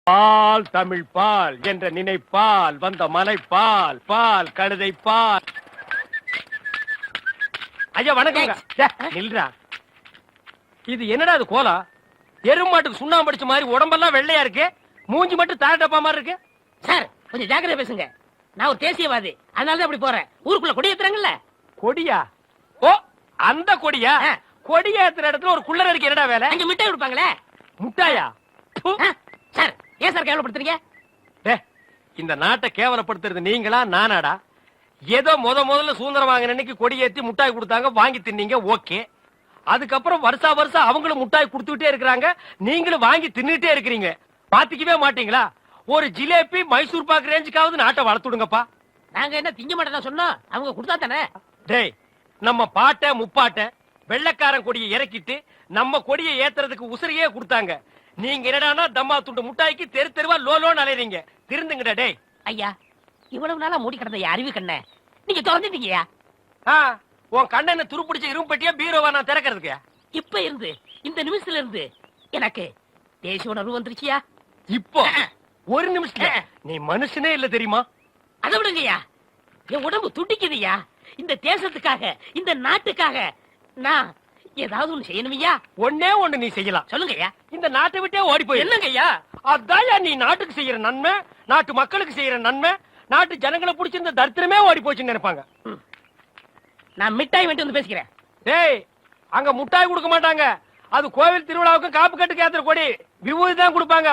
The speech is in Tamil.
பால் தமிழ் பால் என்ற நினைப்பால் வந்த மலைப்பால் பால் கழுதை பால். ஐயா வணக்கம். நில்றா. இது என்னடா இது கோலா? எருமாட்டுக்கு சுண்ணாம்பு அடிச்ச மாதிரி உடம்பெல்லாம் வெள்ளையா இருக்கு, மூஞ்சி மட்டும் தாரட்டப்பா மாதிரி இருக்கு. சார் கொஞ்சம் ஜாக்கிரதை பேசுங்க. நான் ஒரு தேசியவாதி, அதனாலதான் அப்படி போறேன். ஊருக்குள்ள கொடி ஏத்துறாங்கல்ல. கொடியா? ஓ அந்த கொடியா? கொடி ஏத்துற இடத்துல ஒரு குள்ளர் இருக்கு, என்னடா வேலை? அங்க மிட்டாய் கொடுப்பாங்களே. முட்டாயா? சார் ஏன் சார் கேவலப்படுத்துறீங்க? இந்த நாட்டை கேவலப்படுத்துறது நீங்களா நானாடா? ஏதோ முதல்ல சுதந்திரம் வாங்கின அன்னைக்கு கொடி ஏத்தி முட்டாய் கொடுத்தாங்க, வாங்கி தின்னீங்க, ஓகே. அதுக்கப்புறம் வருஷம் அவங்களும் முட்டாய் கொடுத்துட்டே இருக்கிறாங்க, நீங்களும் வாங்கி தின்னுட்டே இருக்கிறீங்க. பாத்துக்கவே மாட்டீங்களா? ஒரு ஜிலேபி மைசூர் பாக்கு ரேஞ்சுக்காவது நாட்டை வளர்த்துடுங்கப்பா. நாங்க என்ன திங்க மாட்டேன் சொன்னோம், அவங்க கொடுத்தா தானே. டேய், நம்ம பாட்ட முப்பாட்ட வெள்ளக்காரன் கொடியை இறக்கிட்டு நம்ம கொடியை ஏத்துறதுக்கு உசிரியே கொடுத்தாங்க. நீங்க என்னடானா தம்மா துண்டு முட்டாய்க்கு தெரு தெருவா லோலோன்னு அலையறீங்க. திருந்துங்கடா டேய். ஐயா இவ்வளவு நாளா மூடி கிடந்த அறிவு கண்ண நீங்க திறந்துட்டீங்கயா. உன் கண்ணனை துருப்பிடிச்ச இரும்பட்டியா பீரோவா நான் திறக்கிறதுக்கு? இப்ப இருந்து இந்த நிமிஷத்துல இருந்து எனக்கு தேசிய உணர்வு வந்துருச்சியா. இப்போ ஒரு நிமிஷத்துல நீ மனுஷனே இல்ல தெரியுமா? அதை விடுங்கய்யா, என் உடம்பு துடிக்குதுயா. இந்த தேசத்துக்காக, இந்த நாட்டுக்காக நான் ஏதாவது ஒண்ணு செய்யணுமையா. ஒன்னே ஒண்ணு நீ செய்யலாம். சொல்லுங்கய்யா. இந்த நாட்டை விட்டே ஓடி போய். என்னங்கய்யா? அதான் நீ நாட்டுக்கு செய்யற நன்மை, நாட்டு மக்களுக்கு செய்யற நன்மை, நாட்டு ஜனங்களை பிடிச்சிருந்த தரித்திரமே ஓடி போச்சுன்னு நினைப்பாங்க. நான் மிட்டாய் வேண்டி வந்து பேசிக்கிறேன். டேய், அங்க முட்டாய் கொடுக்க மாட்டாங்க. அது கோவில் திருவிழாவுக்கும் காப்பு கட்டுக்கு ஏத்துற கொடி, விபூதி தான் கொடுப்பாங்க.